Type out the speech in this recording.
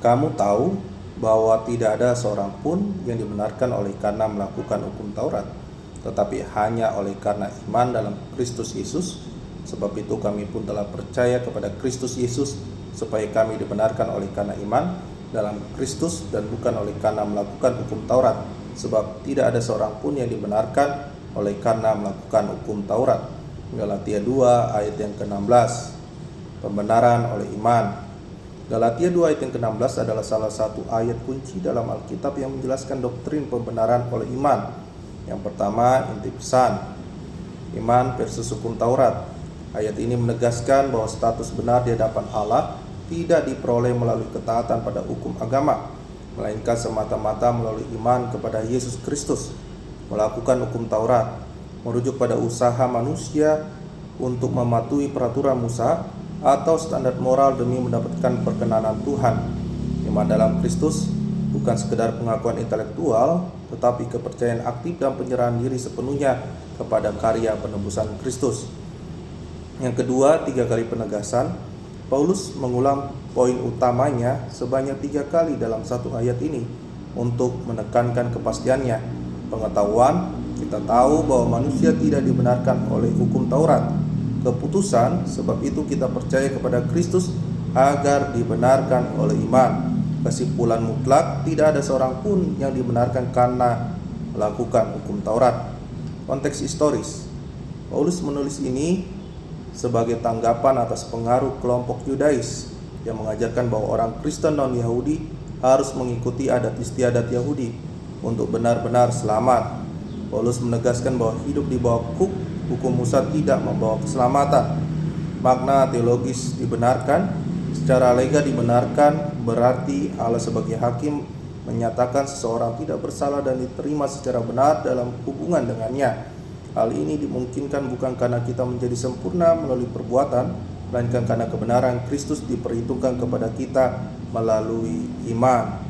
Kamu tahu bahwa tidak ada seorang pun yang dibenarkan oleh karena melakukan hukum Taurat, tetapi hanya oleh karena iman dalam Kristus Yesus. Sebab itu kami pun telah percaya kepada Kristus Yesus, supaya kami dibenarkan oleh karena iman dalam Kristus dan bukan oleh karena melakukan hukum Taurat. Sebab tidak ada seorang pun yang dibenarkan oleh karena melakukan hukum Taurat. Galatia 2 ayat yang ke-16. Pembenaran oleh iman. Galatia 2 ayat yang ke-16 adalah salah satu ayat kunci dalam Alkitab yang menjelaskan doktrin pembenaran oleh iman. Yang pertama, inti pesan, iman versus hukum Taurat. Ayat ini menegaskan bahwa status benar di hadapan Allah tidak diperoleh melalui ketaatan pada hukum agama, melainkan semata-mata melalui iman kepada Yesus Kristus. Melakukan hukum Taurat merujuk pada usaha manusia untuk mematuhi peraturan Musa atau standar moral demi mendapatkan perkenanan Tuhan. Iman dalam Kristus bukan sekedar pengakuan intelektual, tetapi kepercayaan aktif dan penyerahan diri sepenuhnya kepada karya penebusan Kristus. Yang kedua, 3 kali penegasan. Paulus mengulang poin utamanya sebanyak 3 kali dalam satu ayat ini untuk menekankan kepastiannya. Pengetahuan, kita tahu bahwa manusia tidak dibenarkan oleh hukum Taurat. Keputusan, sebab itu kita percaya kepada Kristus agar dibenarkan oleh iman. Kesimpulan mutlak, tidak ada seorang pun yang dibenarkan karena melakukan hukum Taurat. Konteks historis, Paulus menulis ini sebagai tanggapan atas pengaruh kelompok Yudais yang mengajarkan bahwa orang Kristen non-Yahudi harus mengikuti adat istiadat Yahudi untuk benar-benar selamat. Paulus menegaskan bahwa hidup di bawah hukum Musa tidak membawa keselamatan. Makna teologis dibenarkan, secara legal dibenarkan berarti Allah sebagai hakim menyatakan seseorang tidak bersalah dan diterima secara benar dalam hubungan dengannya. Hal ini dimungkinkan bukan karena kita menjadi sempurna melalui perbuatan, melainkan karena kebenaran Kristus diperhitungkan kepada kita melalui iman.